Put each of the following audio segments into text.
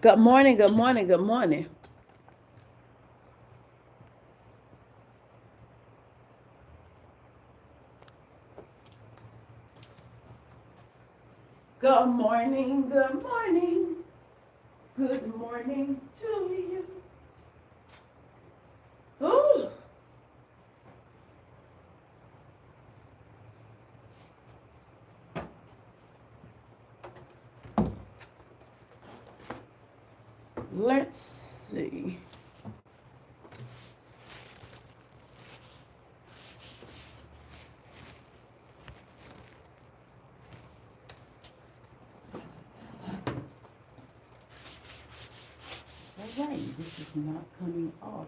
Good morning, good morning, good morning. Good morning, good morning. Good morning to you. Ooh. Let's see. All right, this is not coming off.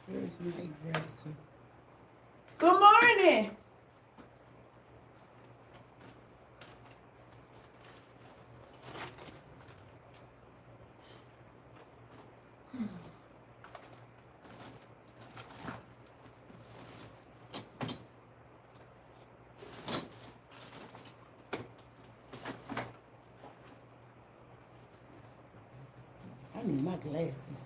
Where is my eraser? Good morning. I need my glasses.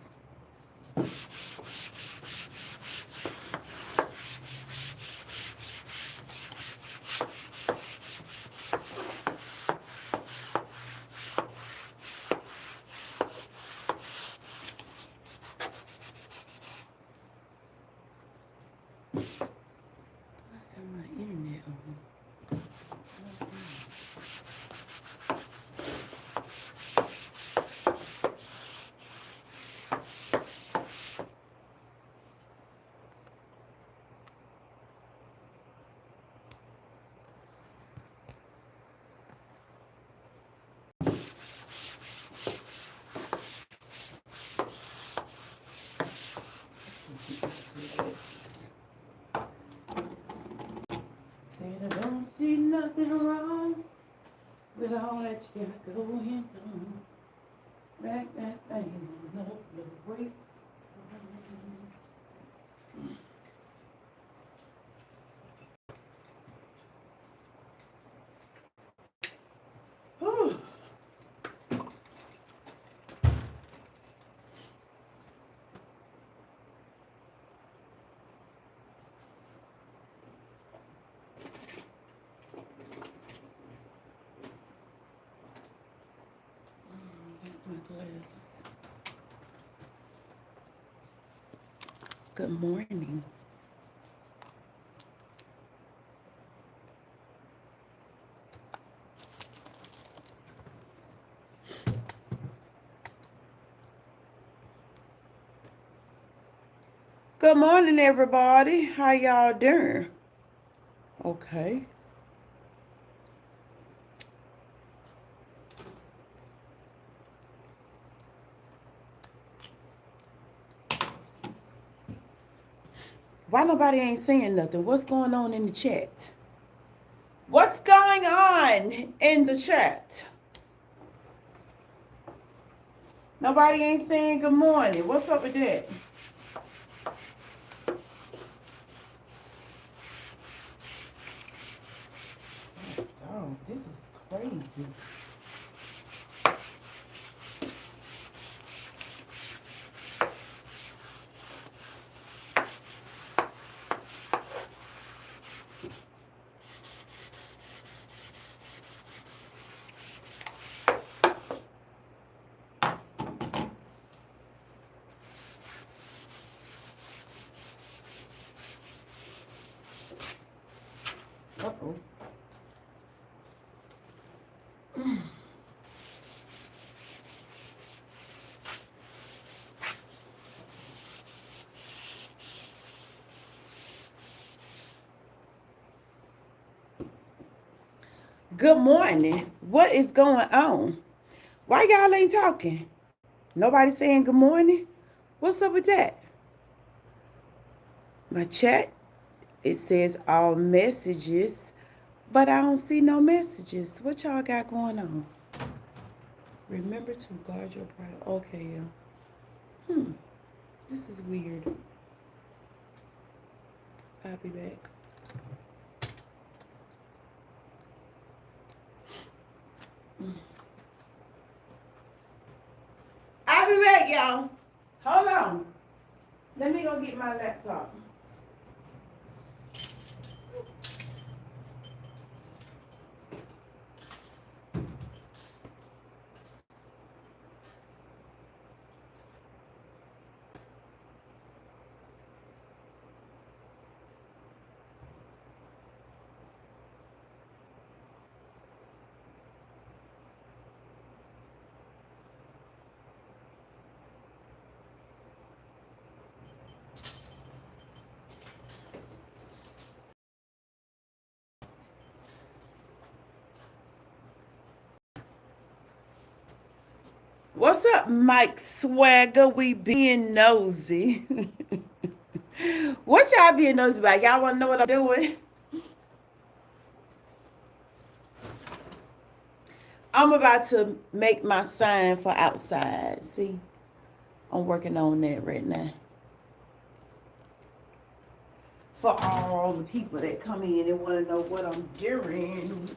I have my internet on. Said I don't see nothing wrong with all that you got going on. Back that thing up the way. Whew. Get my glasses. Good morning. Good morning, everybody. How y'all doing? Okay. Why nobody ain't saying nothing? What's going on in the chat? What's going on in the chat? Nobody ain't saying good morning. What's up with that? Oh, this is crazy. Uh-oh. Good morning. What is going on? Why y'all ain't talking? Nobody saying good morning? What's up with that? My chat, it says all messages, but I don't see no messages. What y'all got going on? Remember to guard your pride. Okay, yeah. This is weird. I'll be back. be back, y'all. Hold on. Let me go get my laptop. What's up, Mike Swagger? We being nosy. What y'all being nosy about? Y'all want to know what I'm doing? I'm about to make my sign for outside. See, I'm working on that right now. For all the people that come in and want to know what I'm doing.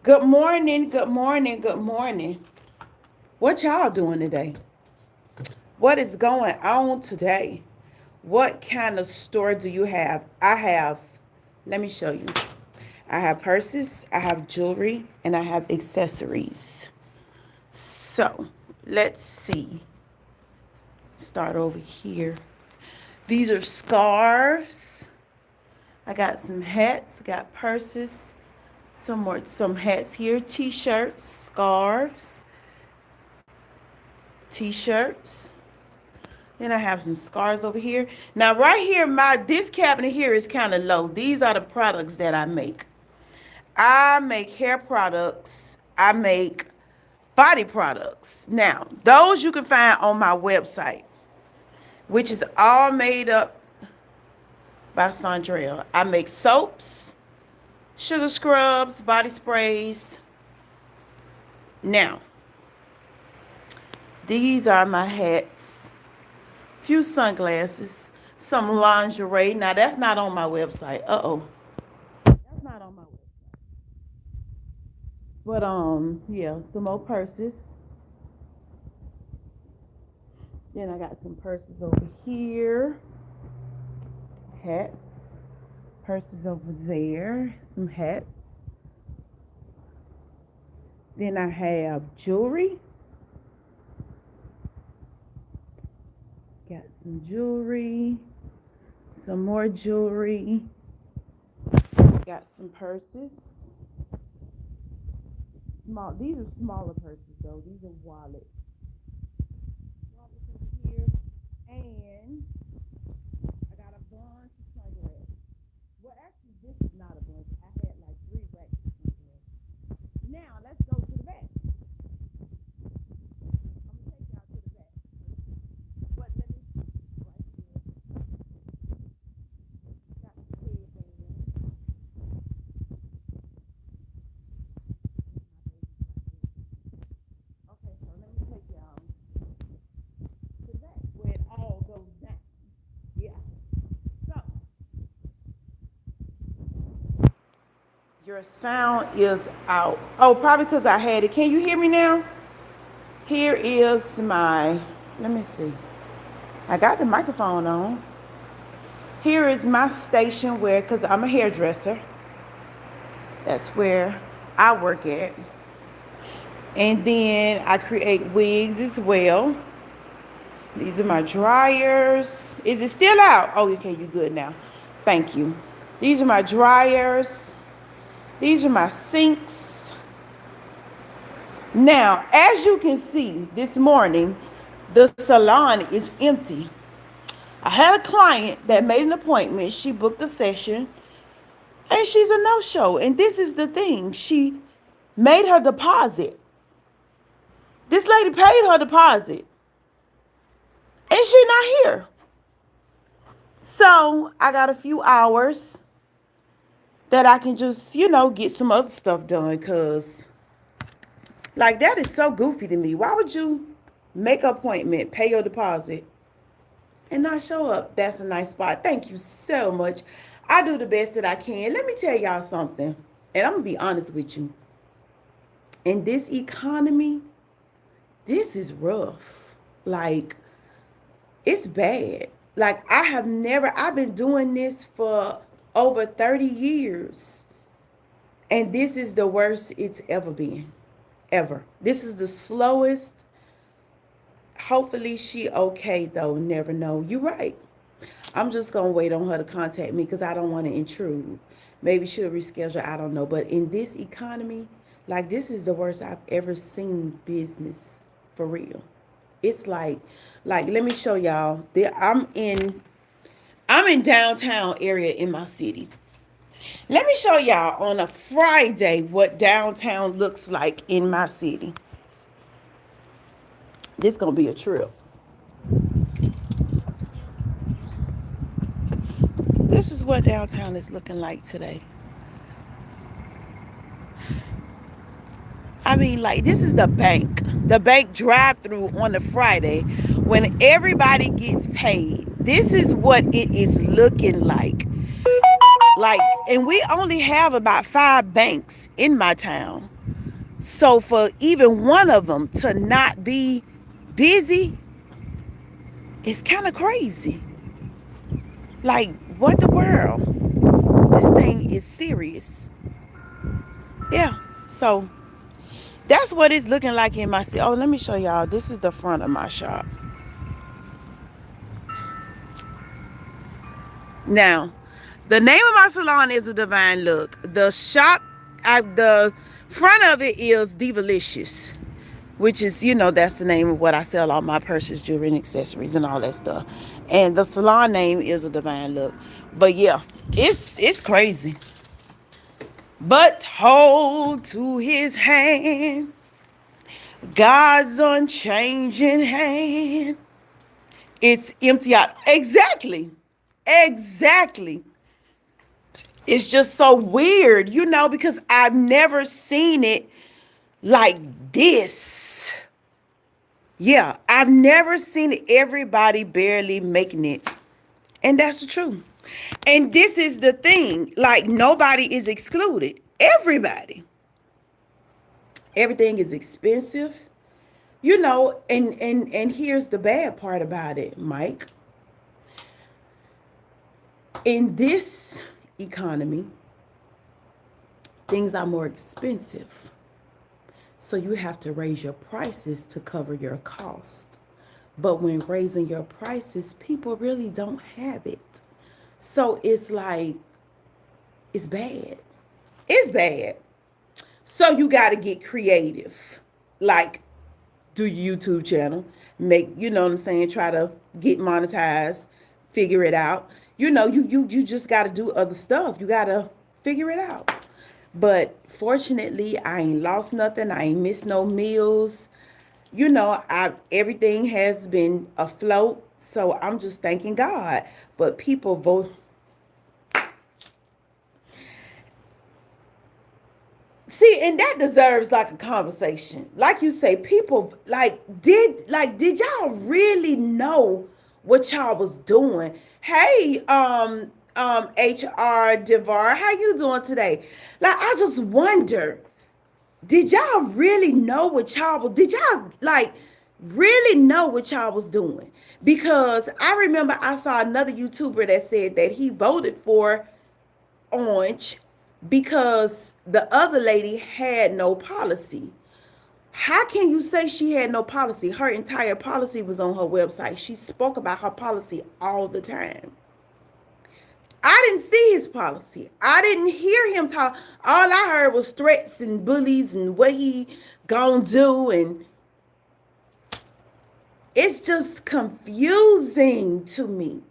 Good morning, good morning, good morning. What y'all doing today? What is going on today? What kind of store do you have? I have, let me show you. I have purses, I have jewelry, and I have accessories. So, let's see. Start over here. These are scarves. I got some hats, got purses, some hats here, t-shirts, scarves, t-shirts. Then I have some scarves over here. Now right here, this cabinet here is kind of low. These are the products that I make. I make hair products. I make body products. Now, those you can find on my website, which is all made up by Sondrell. I make soaps, sugar scrubs, body sprays. Now, these are my hats, few sunglasses, some lingerie. Now, that's not on my website. Uh-oh. That's not on my website. But, yeah, some more purses. Then I got some purses over here. Hats. Purses over there. Some hats. Then I have jewelry. Got some jewelry. Some more jewelry. Got some purses. These are smaller purses though. These are wallets. Wallets over here. And I got a bunch of sunglasses. Well, actually, this is not a bunch. I had like 3 racks of sunglasses. Now, let's go to the back. I'm going to take y'all to the back. But let me see. Right here. Got some headbands. Okay, so let me take y'all to the back where it all goes down. Yeah. So, your sound is out. Oh, probably because I had it. Can you hear me now? Here is my, let me see. I got the microphone on. Here is my station where, because I'm a hairdresser. That's where I work at. And then I create wigs as well. These are my dryers. Is it still out? Oh, okay, you good now. Thank you. These are my dryers. These are my sinks. Now, as you can see, this morning, the salon is empty. I had a client that made an appointment. She booked a session, and she's a no-show. And this is the thing. She made her deposit. This lady paid her deposit, and she's not here. So I got a few hours that I can just, get some other stuff done, because, like, that is so goofy to me. Why would you make an appointment, pay your deposit, and not show up. That's a nice spot. Thank you so much. I do the best that I can. Let me tell y'all something, and I'm gonna be honest with you. In this economy, this is rough. Like, it's bad. Like, I've been doing this for over 30 years. And this is the worst it's ever been. Ever. This is the slowest. Hopefully she okay though. Never know. You right. I'm just gonna wait on her to contact me because I don't want to intrude. Maybe she'll reschedule. I don't know. But in this economy, like, this is the worst I've ever seen business, for real. It's like let me show y'all. I'm in downtown area in my city. Let me show y'all on a Friday what downtown looks like in my city. This gonna be a trip. This is what downtown is looking like today. I mean, like, this is the bank. The bank drive-through on a Friday when everybody gets paid. This is what it is looking like. Like, and we only have about 5 banks in my town. So for even one of them to not be busy, it's kind of crazy. Like, what the world? This thing is serious. Yeah. So that's what it's looking like in my city. Oh, let me show y'all. This is the front of my shop. Now, the name of my salon is A Divine Look. The shop, the front of it is Divalicious, which is, that's the name of what I sell, all my purses, jewelry, and accessories, and all that stuff. And the salon name is A Divine Look. But yeah, it's crazy. But hold to his hand, God's unchanging hand. It's empty out. Exactly. It's just so weird, because I've never seen it like this. Yeah, I've never seen everybody barely making it. And that's the truth. And this is the thing. Like, nobody is excluded. Everybody. Everything is expensive. And here's the bad part about it, Mike. In this economy, things are more expensive. So you have to raise your prices to cover your cost. But when raising your prices, people really don't have it. So it's like, it's bad. It's bad. So you got to get creative. Like, do your YouTube channel. Make, what I'm saying, try to get monetized. Figure it out. You just got to do other stuff. You got to figure it out. But fortunately, I ain't lost nothing. I ain't missed no meals. Everything has been afloat. So I'm just thanking God. But people vote. See, and that deserves like a conversation. Like you say, people did y'all really know what y'all was doing? Hey, HR Devar, how you doing today? Like, I just wonder, did y'all really know what y'all was? Did y'all really know what y'all was doing? Because I remember I saw another YouTuber that said that he voted for Orange because the other lady had no policy. How can you say she had no policy? Her entire policy was on her website. She spoke about her policy all the time. I didn't see his policy. I didn't hear him talk. All I heard was threats and bullies and what he gonna do. And it's just confusing to me.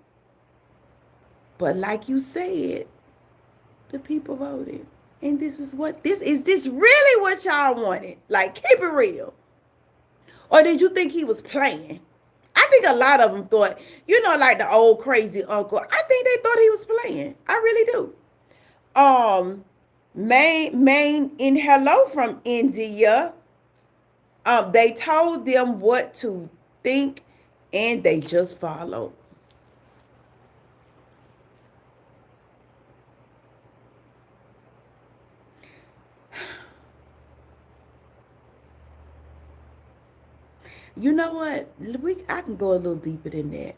But like you said, the people voted. And this is this really what y'all wanted? Like, keep it real. Or did you think he was playing? I think a lot of them thought, like the old crazy uncle. I think they thought he was playing. I really do. Main in Hello from India. They told them what to think and they just followed. You know what? I can go a little deeper than that.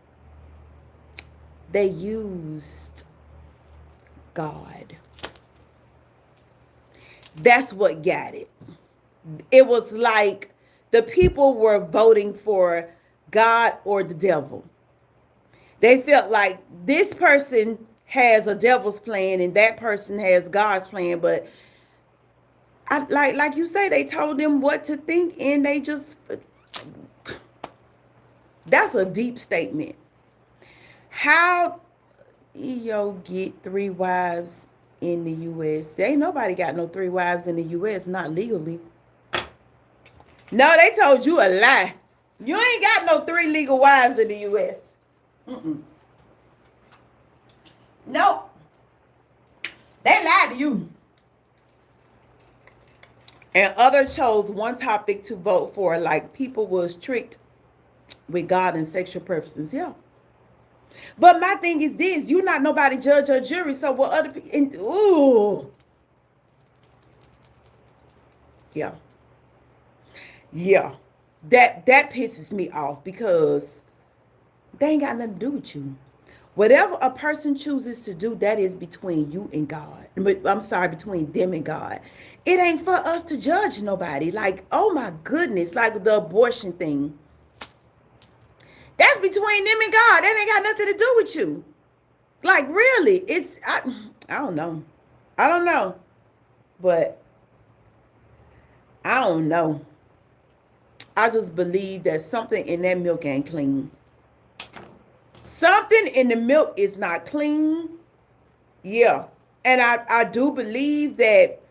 They used God. That's what got it. It was like the people were voting for God or the devil. They felt like this person has a devil's plan and that person has God's plan, but like you say, they told them what to think, and they just, that's a deep statement. How get 3 wives in the U.S.? There ain't nobody got no 3 wives in the U.S. Not legally. No, they told you a lie. You ain't got no 3 legal wives in the U.S. Nope. They lied to you. And others chose one topic to vote for, like people was tricked with God and sexual preferences. Yeah. But my thing is this: you're not nobody judge or jury. So what other people? Ooh. Yeah. Yeah. That pisses me off because they ain't got nothing to do with you. Whatever a person chooses to do, that is between you and God. I'm sorry, between them and God. It ain't for us to judge nobody. Like, oh my goodness, like the abortion thing. That's between them and God. That ain't got nothing to do with you. Like, really, I don't know. I don't know. But I don't know. I just believe that something in that milk ain't clean. Something in the milk is not clean. Yeah. And I do believe that,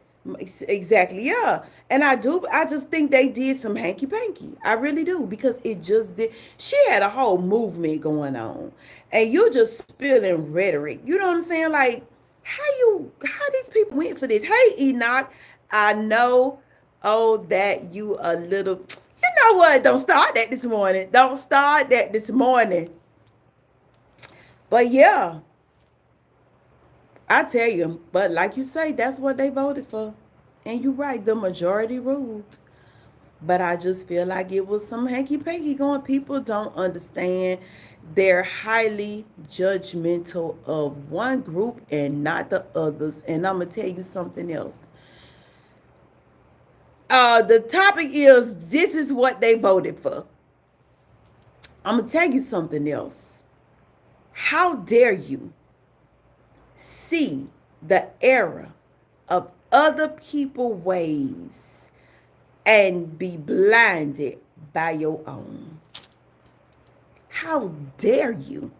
exactly, yeah. And I just think they did some hanky panky. I really do, because it just did. She had a whole movement going on. And you just spilling rhetoric. You know what I'm saying? Like, how these people went for this? Hey, Enoch, I know, that you a little, you know what? Don't start that this morning. Don't start that this morning. But yeah, I tell you, but like you say, that's what they voted for. And you're right, the majority ruled. But I just feel like it was some hanky-panky going. People don't understand. They're highly judgmental of one group and not the others. And I'm going to tell you something else. The topic is, this is what they voted for. I'm going to tell you something else. How dare you see the error of other people's ways and be blinded by your own? How dare you?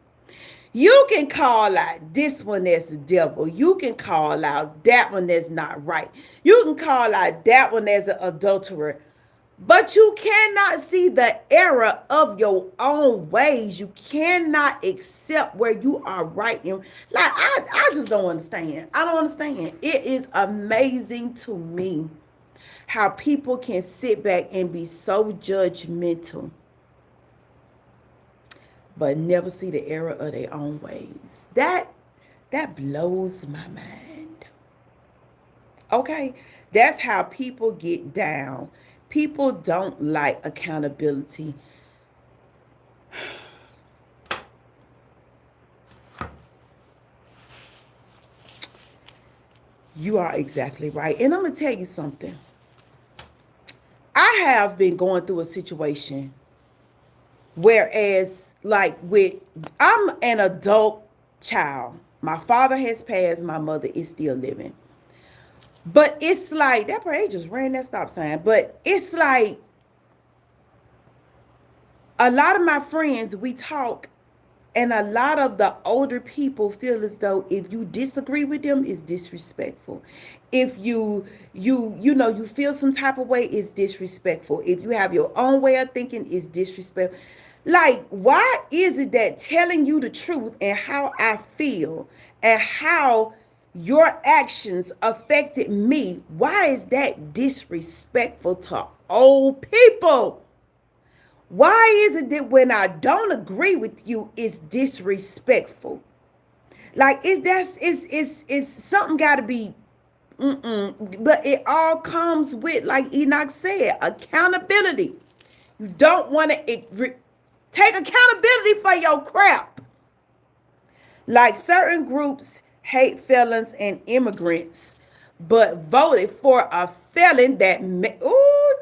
You can call out this one as the devil. You can call out that one that's not right. You can call out that one as an adulterer. But you cannot see the error of your own ways. You cannot accept where you are right. Like, I just don't understand. I don't understand. It is amazing to me how people can sit back and be so judgmental, but never see the error of their own ways. That blows my mind. Okay? That's how people get down. People don't like accountability. You are exactly right. And I'm going to tell you something. I have been going through a situation, whereas, like, I'm an adult child. My father has passed. My mother is still living. But it's like, that parade just ran that stop sign. But it's like, a lot of my friends, we talk, and a lot of the older people feel as though if you disagree with them, it's disrespectful. If you feel some type of way, it's disrespectful. If you have your own way of thinking, it's disrespectful. Like, why is it that telling you the truth and how I feel and how your actions affected me, why is that disrespectful to old people? Why is it that when I don't agree with you, it's disrespectful? Like, it's something got to be, but it all comes with, like Enoch said, accountability. You don't want to take accountability for your crap. Like certain groups hate felons and immigrants, but voted for a felon that ooh.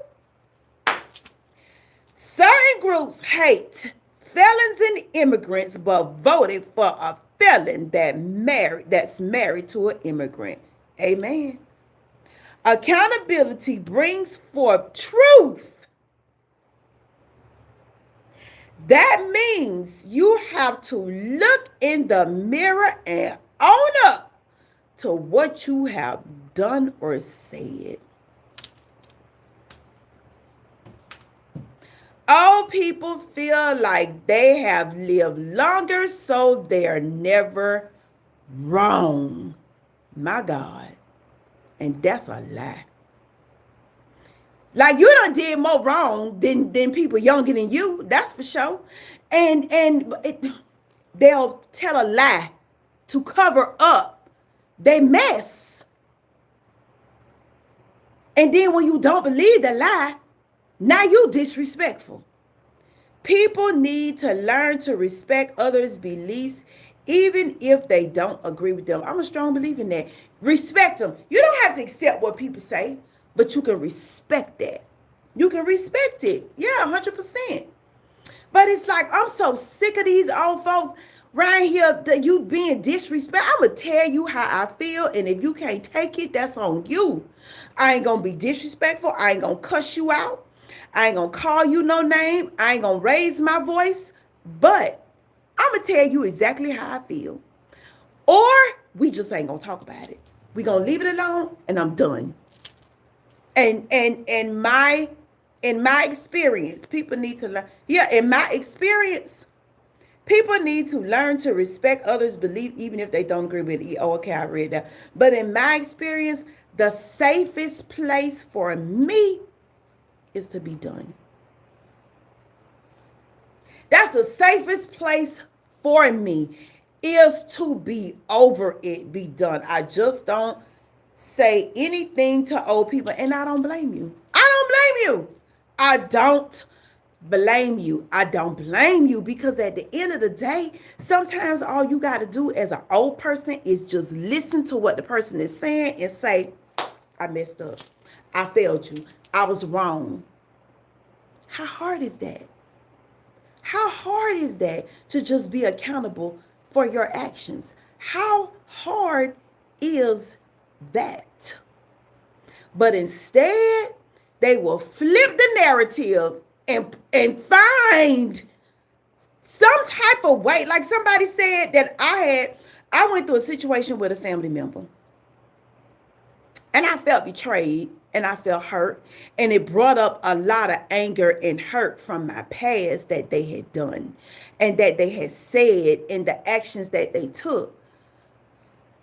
Certain groups hate felons and immigrants, but voted for a felon that's married to an immigrant. Amen. Accountability brings forth truth. That means you have to look in the mirror and own up to what you have done or said. Old people feel like they have lived longer, so they're never wrong. My God. And that's a lie. Like, you done did more wrong than people younger than you. That's for sure. And they'll tell a lie to cover up they mess. And then when you don't believe the lie, now you disrespectful. People need to learn to respect others' beliefs, even if they don't agree with them. I'm a strong believer in that. Respect them. You don't have to accept what people say, but you can respect that. You can respect it. Yeah, 100%. But it's like, I'm so sick of these old folks right here that you being disrespectful. I'm going to tell you how I feel, and if you can't take it, that's on you. I ain't going to be disrespectful. I ain't going to cuss you out. I ain't going to call you no name. I ain't going to raise my voice. But I'm going to tell you exactly how I feel. Or we just ain't going to talk about it. We going to leave it alone, and I'm done. And in my experience, people need to learn. Yeah, in my experience, people need to learn to respect others' belief, even if they don't agree with it. Oh, okay, I read that. But in my experience, the safest place for me is to be done. That's the safest place for me, is to be over it, be done. I just don't say anything to old people, and I don't blame you. I don't blame you. I don't blame you. I don't blame you, because at the end of the day, sometimes all you got to do as an old person is just listen to what the person is saying and say, I messed up. I failed you. I was wrong. How hard is that? How hard is that to just be accountable for your actions? How hard is that? But instead, they will flip the narrative and find some type of way. Like somebody said that I went through a situation with a family member, and I felt betrayed, and I felt hurt, and it brought up a lot of anger and hurt from my past that they had done and that they had said and the actions that they took.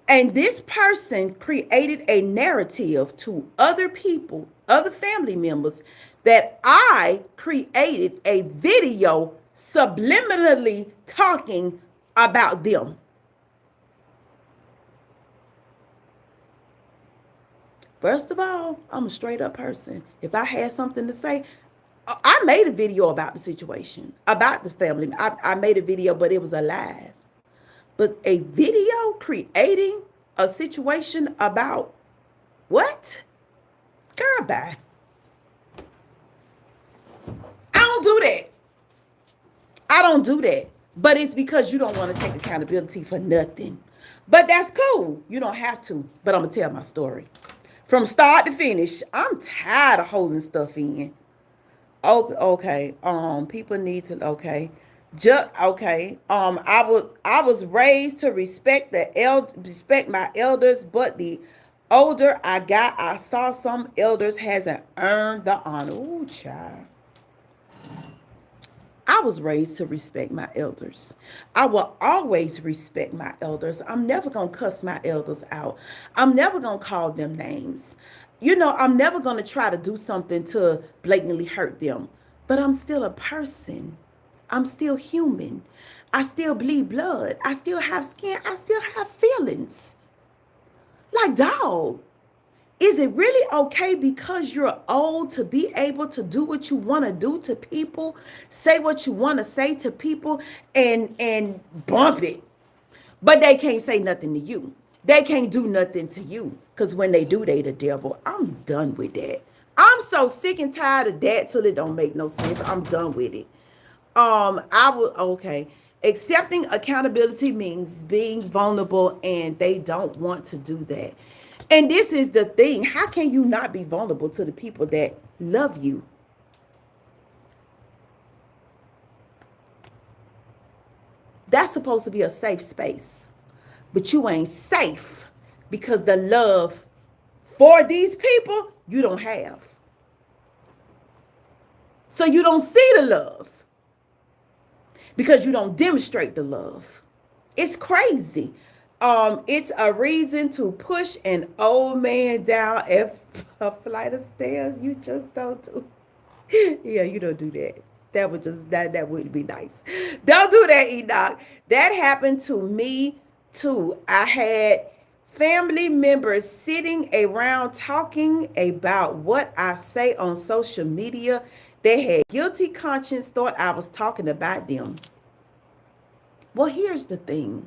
And this person created a narrative to other people, other family members, that I created a video subliminally talking about them. First of all, I'm a straight up person. If I had something to say, I made a video about the situation, about the family. I made a video, but it was a live. But a video creating a situation about what? Girl, bye. I don't do that. I don't do that. But it's because you don't want to take accountability for nothing. But that's cool. You don't have to. But I'm going to tell my story. From start to finish, I'm tired of holding stuff in. Oh, okay. People need to, okay. Okay. I was raised to respect respect my elders, but the older I got, I saw some elders hasn't earned the honor. Ooh, child. I was raised to respect my elders. I will always respect my elders. I'm never going to cuss my elders out. I'm never going to call them names. You know, I'm never going to try to do something to blatantly hurt them. But I'm still a person. I'm still human. I still bleed blood. I still have skin. I still have feelings. Like, dog, Is it really okay because you're old to be able to do what you want to do to people, say what you want to say to people, and bump it? But they can't say nothing to you. They can't do nothing to you. Because when they do, they the devil. I'm done with that. I'm so sick and tired of that till it don't make no sense. I'm done with it. I will okay. Accepting accountability means being vulnerable, and they don't want to do that. And this is the thing. How can you not be vulnerable to the people that love you? That's supposed to be a safe space. But you ain't safe because the love for these people you don't have. So you don't see the love because you don't demonstrate the love. It's crazy. It's a reason to push an old man down a flight of stairs. You just don't do. Yeah, you don't do that. That would just that wouldn't be nice. Don't do that, Enoch. That happened to me too. I had family members sitting around talking about what I say on social media. They had guilty conscience, thought I was talking about them. Well, here's the thing.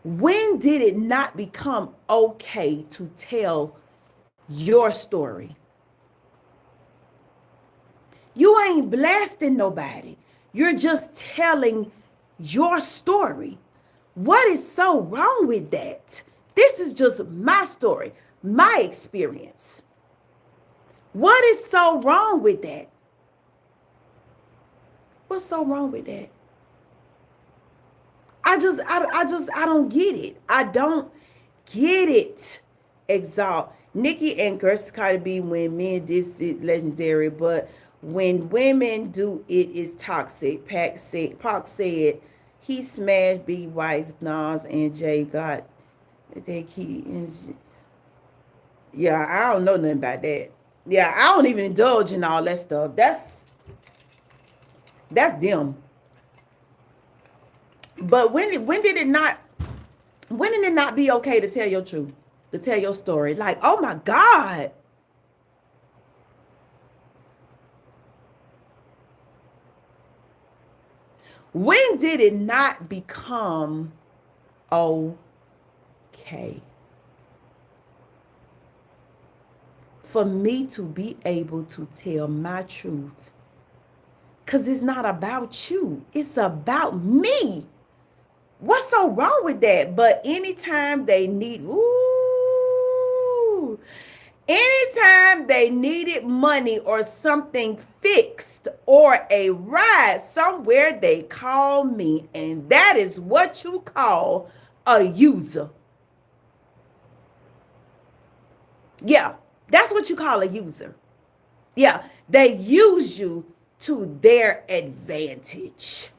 When did it not become okay to tell your story? You ain't blasting nobody. You're just telling your story. What is so wrong with that? This is just my story, my experience. What is so wrong with that? What's so wrong with that? I don't get it. I don't get it. Exalt. Nicki and Cardi B, when men diss it, legendary, but when women do it, it's toxic. Pac said he smashed B wife Nas and Jay got they key. Yeah, I don't know nothing about that. Yeah, I don't even indulge in all that stuff. That's them. But when did it not be okay to tell your truth, to tell your story? Like, oh my God. When did it not become okay for me to be able to tell my truth? Because it's not about you. It's about me. What's so wrong with that? But anytime they need, anytime they needed money or something fixed or a ride somewhere, they call me. And that is what you call a user. Yeah, that's what you call a user. Yeah, they use you to their advantage.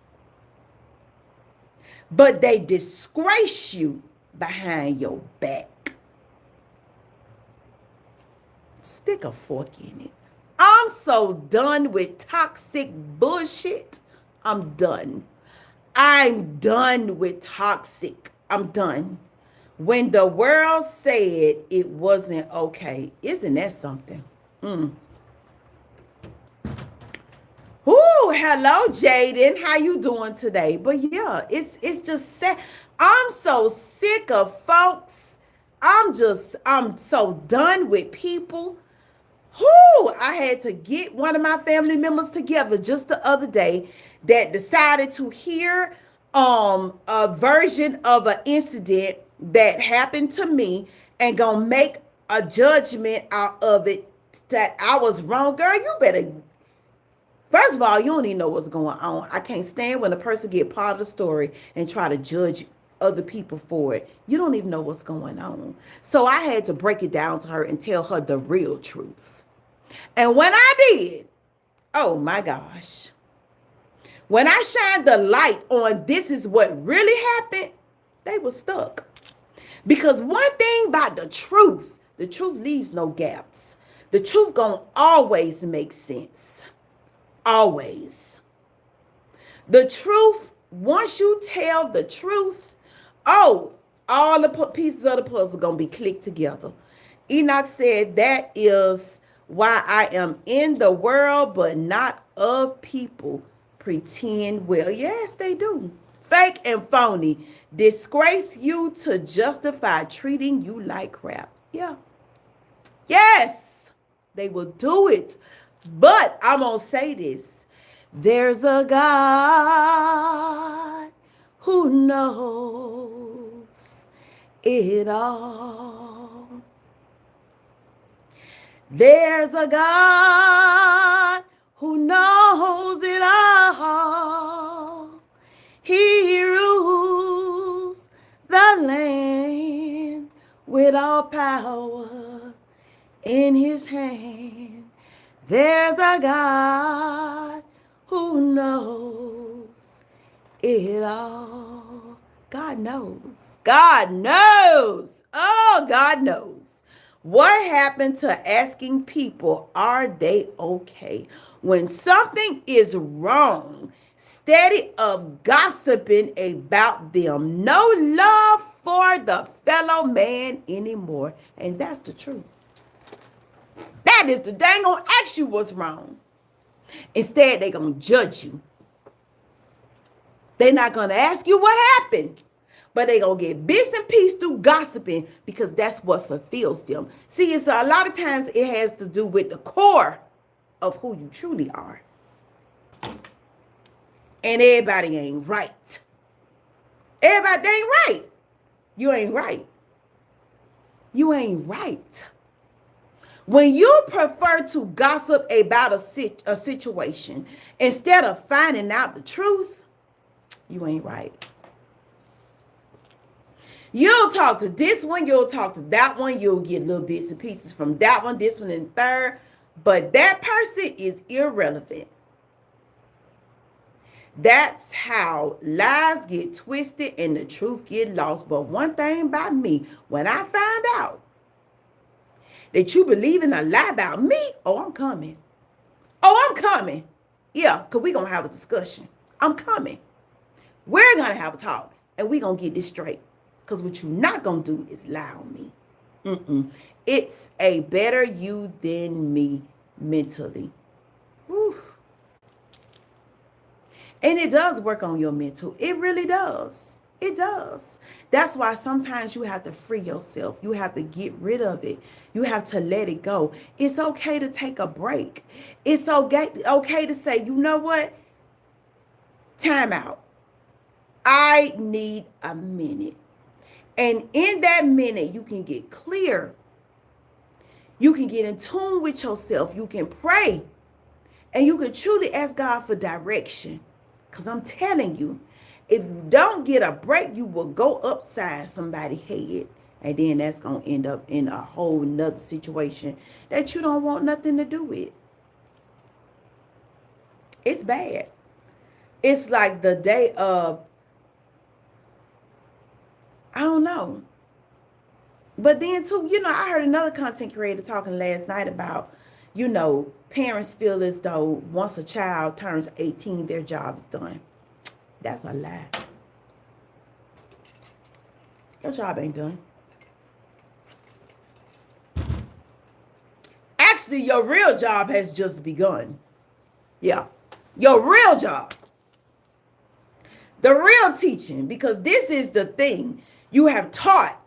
But they disgrace you behind your back. Stick a fork in it. I'm so done with toxic bullshit. I'm done. I'm done with toxic. I'm done. When the world said it wasn't okay, isn't that something? Ooh, hello, Jaden. How you doing today? But yeah, it's just sad. I'm so sick of folks. I'm so done with people. I had to get one of my family members together just the other day that decided to hear a version of an incident that happened to me and gonna make a judgment out of it that I was wrong. Girl, you better. First of all, you don't even know what's going on. I can't stand when a person get part of the story and try to judge other people for it. You don't even know what's going on. So I had to break it down to her and tell her the real truth. And when I did, oh my gosh. When I shined the light on this is what really happened, they were stuck. Because one thing about the truth leaves no gaps. The truth gonna always make sense. Always. The truth, once you tell the truth, All the pieces of the puzzle going to be clicked together. Enoch said, that is why I am in the world, but not of people. Pretend well. Yes, they do. Fake and phony. Disgrace you to justify treating you like crap. Yeah. Yes, they will do it. But I'm going to say this. There's a God who knows it all. There's a God who knows it all. He rules the land with all power in his hand. There's a God who knows it all. God knows. God knows. Oh, God knows. What happened to asking people, are they okay? When something is wrong, steady of gossiping about them. No love for the fellow man anymore. And that's the truth. That is the dang gonna ask you what's wrong. Instead, they're gonna judge you. They're not gonna ask you what happened, but they're gonna get bits and pieces through gossiping because that's what fulfills them. See, it's a lot of times it has to do with the core of who you truly are. And everybody ain't right. Everybody ain't right. You ain't right. You ain't right. When you prefer to gossip about a situation instead of finding out the truth, you ain't right. You'll talk to this one, you'll talk to that one, you'll get little bits and pieces from that one, this one, and third, but that person is irrelevant. That's how lies get twisted and the truth get lost. But one thing about me, when I find out that you believe in a lie about me, oh, I'm coming. Oh, I'm coming. Yeah, because we're going to have a discussion. I'm coming. We're going to have a talk, and we're going to get this straight. Because what you're not going to do is lie on me. It's a better you than me mentally. Whew. And it does work on your mental. It really does. It does. That's why sometimes you have to free yourself. You have to get rid of it. You have to let it go. It's okay to take a break. It's okay to say, you know what? Time out. I need a minute. And in that minute, you can get clear. You can get in tune with yourself. You can pray. And you can truly ask God for direction. Because I'm telling you, if you don't get a break, you will go upside somebody's head. And then that's going to end up in a whole nother situation that you don't want nothing to do with. It's bad. It's like the day of, I don't know. But then too, I heard another content creator talking last night about, parents feel as though once a child turns 18, their job is done. That's a lie. Your job ain't done. Actually, your real job has just begun. Yeah. Your real job. The real teaching, because this is the thing you have taught,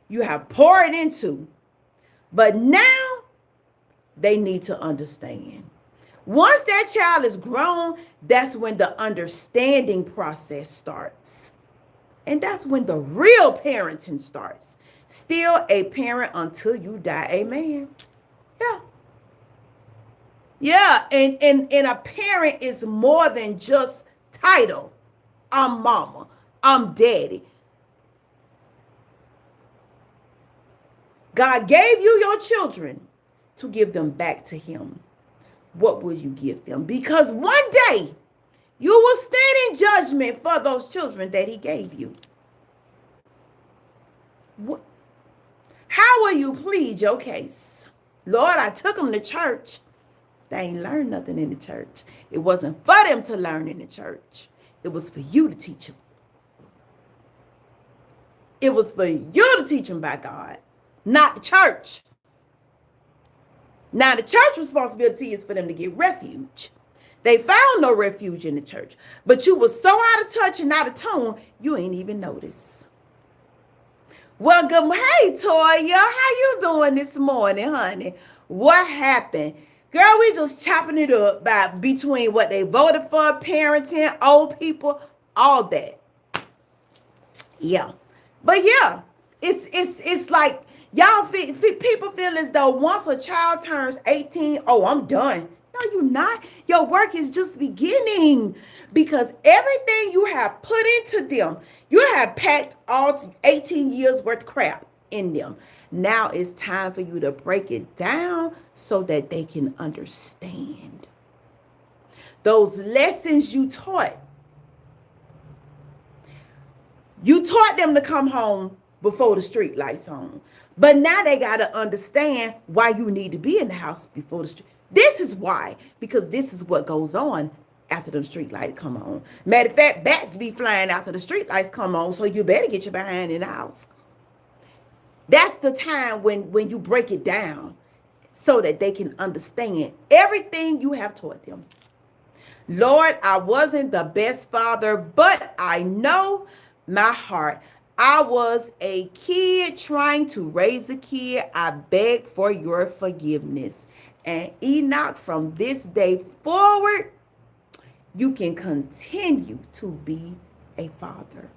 you have poured into, but now they need to understand. Once that child is grown, that's when the understanding process starts. And that's when the real parenting starts. Still a parent until you die. Amen. Yeah. Yeah. And a parent is more than just title. I'm mama. I'm daddy. God gave you your children to give them back to him. What will you give them? Because one day you will stand in judgment for those children that he gave you. What? How will you plead your case? Lord, I took them to church. They ain't learned nothing in the church. It wasn't for them to learn in the church. It was for you to teach them. It was for you to teach them about God, not the church. Now, the church responsibility is for them to get refuge. They found no refuge in the church, but you were so out of touch and out of tune, you ain't even notice. Well, good. Hey, Toya, how you doing this morning, honey? What happened? Girl, we just chopping it up between what they voted for, parenting, old people, all that. Yeah. But yeah, it's like y'all people feel as though once a child turns 18, oh, I'm done. No, you're not. Your work is just beginning, because everything you have put into them, you have packed all 18 years worth of crap in them. Now it's time for you to break it down so that they can understand. Those lessons you taught them to come home before the street lights on. But now they got to understand why you need to be in the house before the street. This is why, because this is what goes on after the street lights come on. Matter of fact, bats be flying after the street lights come on, so you better get your behind in the house. That's the time when you break it down so that they can understand everything you have taught them. Lord, I wasn't the best father, but I know my heart. I was a kid trying to raise a kid. I beg for your forgiveness. And Enoch, from this day forward, you can continue to be a father.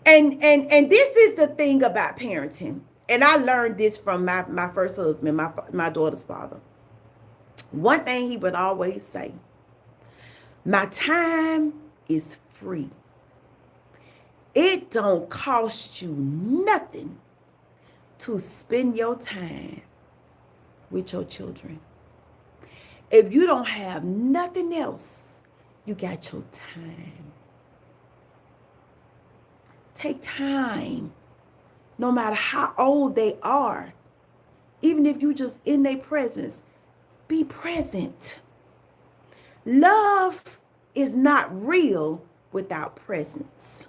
And this is the thing about parenting. And I learned this from my first husband, my daughter's father. One thing he would always say, my time is free. It don't cost you nothing to spend your time with your children. If you don't have nothing else, you got your time. Take time, no matter how old they are. Even if you just in their presence, be present. Love is not real without presence.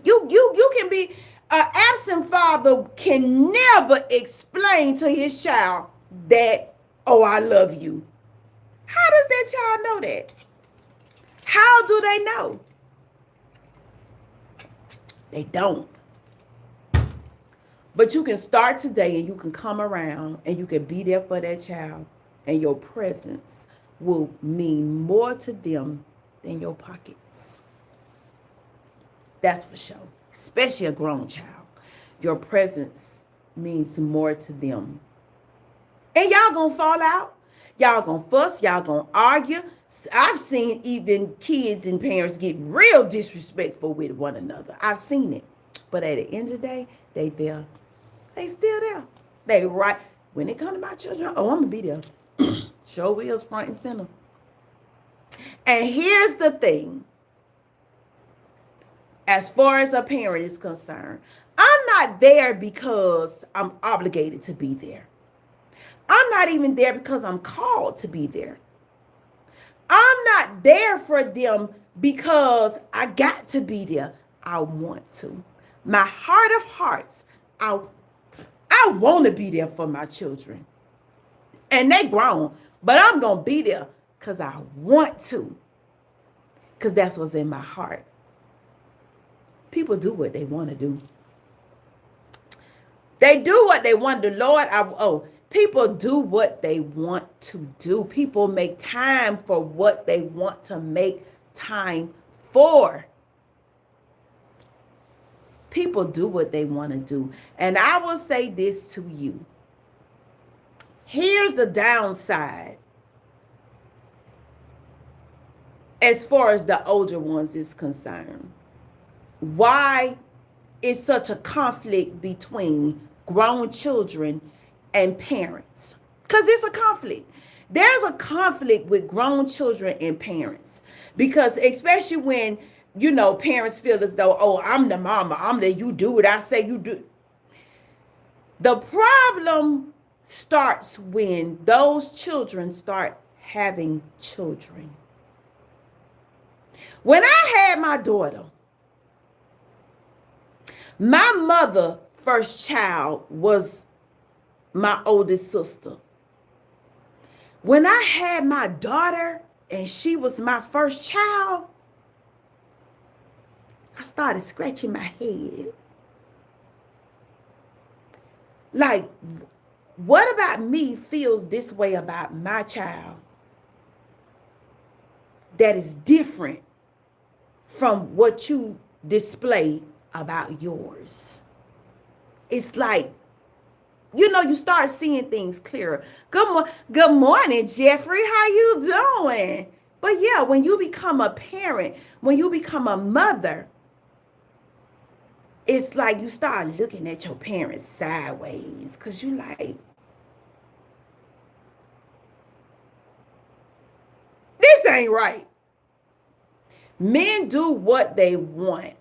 You can be an absent father can never explain to his child that, oh, I love you. How does that child know that? How do they know? They don't. But you can start today and you can come around and you can be there for that child, and your presence will mean more to them than your pockets. That's for sure. Especially a grown child. Your presence means more to them. And y'all gonna fall out. Y'all gonna fuss. Y'all gonna argue. I've seen even kids and parents get real disrespectful with one another. I've seen it. But at the end of the day, they there. They still there. They right. When it comes to my children, oh, I'm gonna be there. Show wheels front and center. And here's the thing. As far as a parent is concerned, I'm not there because I'm obligated to be there. I'm not even there because I'm called to be there. I'm not there for them because I got to be there. I want to. My heart of hearts, I want to be there for my children. And they grown, but I'm going to be there because I want to. Because that's what's in my heart. People do what they want to do. They do what they want to do. Lord, people do what they want to do. People make time for what they want to make time for. People do what they want to do. And I will say this to you. Here's the downside. As far as the older ones is concerned. Why is such a conflict between grown children and parents? Because it's a conflict. There's a conflict with grown children and parents. Because especially when, parents feel as though, oh, I'm the mama. You do what I say you do. The problem starts when those children start having children. When I had my daughter, My mother first child was my oldest sister. When I had my daughter and she was my first child, I started scratching my head. Like, what about me feels this way about my child that is different from what you display about yours? It's like, you start seeing things clearer. Good morning, Jeffrey. How you doing? But yeah, when you become a parent, when you become a mother, it's like you start looking at your parents sideways because you like, this ain't right. Men do what they want.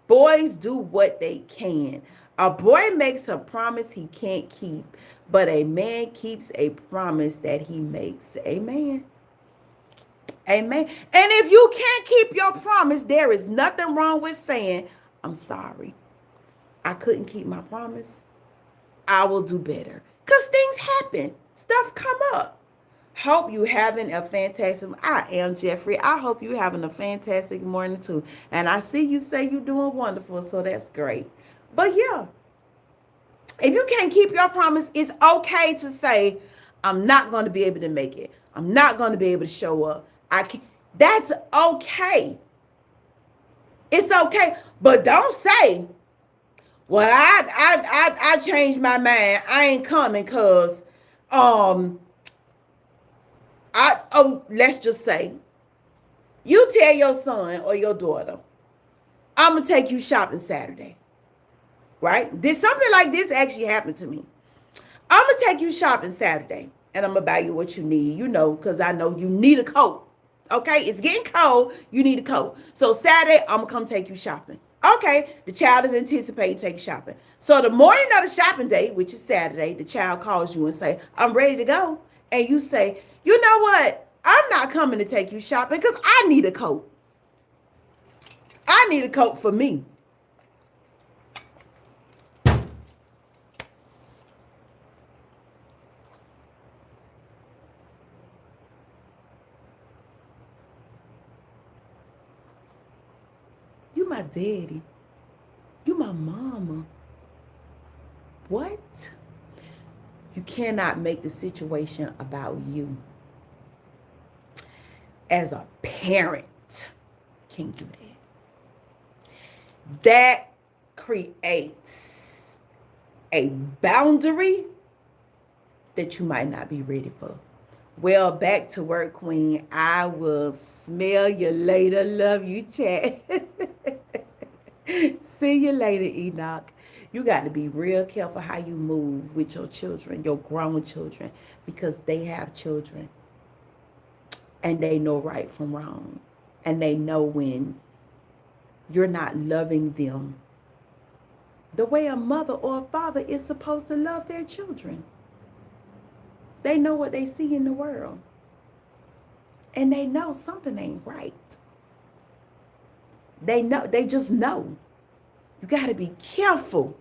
Boys do what they can. A boy makes a promise he can't keep, but a man keeps a promise that he makes. Amen. Amen. And if you can't keep your promise, there is nothing wrong with saying, I'm sorry. I couldn't keep my promise. I will do better. Because things happen. Stuff come up. Hope you having a fantastic, I am Jeffrey. I hope you having a fantastic morning too. And I see you say you're doing wonderful, so that's great. But yeah, if you can't keep your promise, it's okay to say, I'm not going to be able to make it. I'm not going to be able to show up. I can't. That's okay. It's okay. But don't say, well, I changed my mind. I ain't coming because let's just say you tell your son or your daughter, I'm gonna take you shopping Saturday. Right? Did something like this actually happen to me? I'm gonna take you shopping Saturday and I'm gonna buy you what you need, because I know you need a coat. Okay, it's getting cold, you need a coat. So Saturday, I'm gonna come take you shopping. Okay, the child is anticipating taking shopping. So the morning of the shopping day, which is Saturday, the child calls you and say, I'm ready to go. And you say, you know what? I'm not coming to take you shopping because I need a coat. I need a coat for me. You my daddy. You my mama. What? You cannot make the situation about you. As a parent, can't do that. That creates a boundary that you might not be ready for. Well, back to work, Queen. I will smell you later. Love you, chat. See you later, Enoch. You got to be real careful how you move with your children, your grown children, because they have children. And they know right from wrong. And they know when you're not loving them the way a mother or a father is supposed to love their children. They know what they see in the world. And they know something ain't right. They just know. You got to be careful.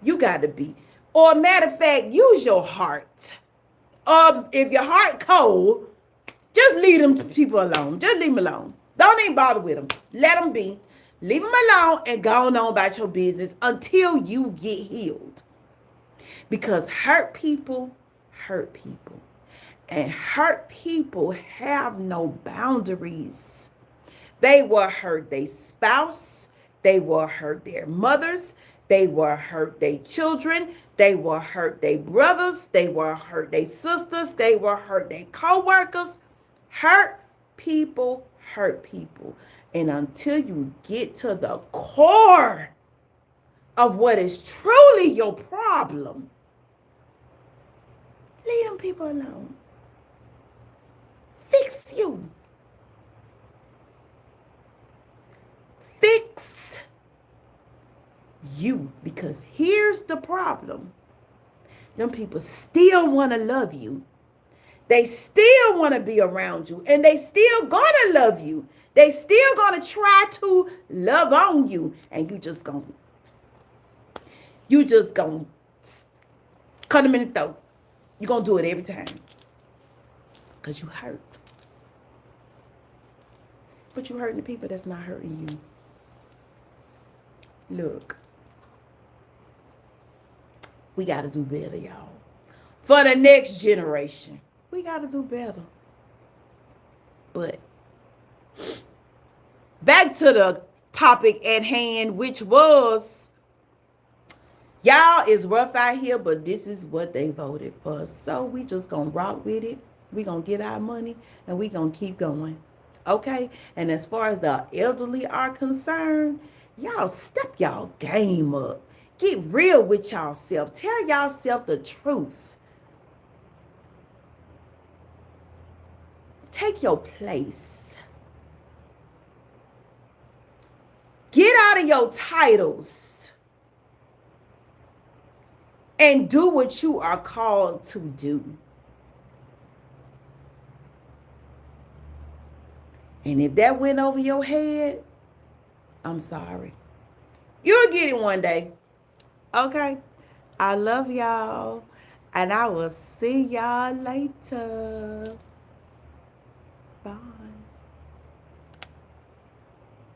You got to be. Or matter of fact, use your heart. If your heart cold, just leave them people alone. Just leave them alone. Don't even bother with them. Let them be. Leave them alone and go on about your business until you get healed. Because hurt people. And hurt people have no boundaries. They will hurt their spouse. They will hurt their mothers. They will hurt their children. They will hurt their brothers. They will hurt their sisters. They will hurt their co-workers. Hurt people. And until you get to the core of what is truly your problem, leave them people alone. Fix you. Fix you. Because here's the problem. Them people still want to love you. They still want to be around you. And they still gonna love you. They still gonna try to love on you. And you just gonna You just gonna cut them in the throat. You're gonna do it every time. Because you hurt. But you hurting the people that's not hurting you. Look. We gotta do better, y'all. For the next generation. We gotta do better. But back to the topic at hand, which was, y'all, is rough out here, but this is what they voted for. So we just gonna rock with it. We gonna get our money and we gonna keep going. Okay? And as far as the elderly are concerned, y'all step y'all game up. Get real with y'all self. Tell y'all self the truth. Take your place. Get out of your titles and do what you are called to do. And if that went over your head, I'm sorry. You'll get it one day. Okay? I love y'all. And I will see y'all later. Bye.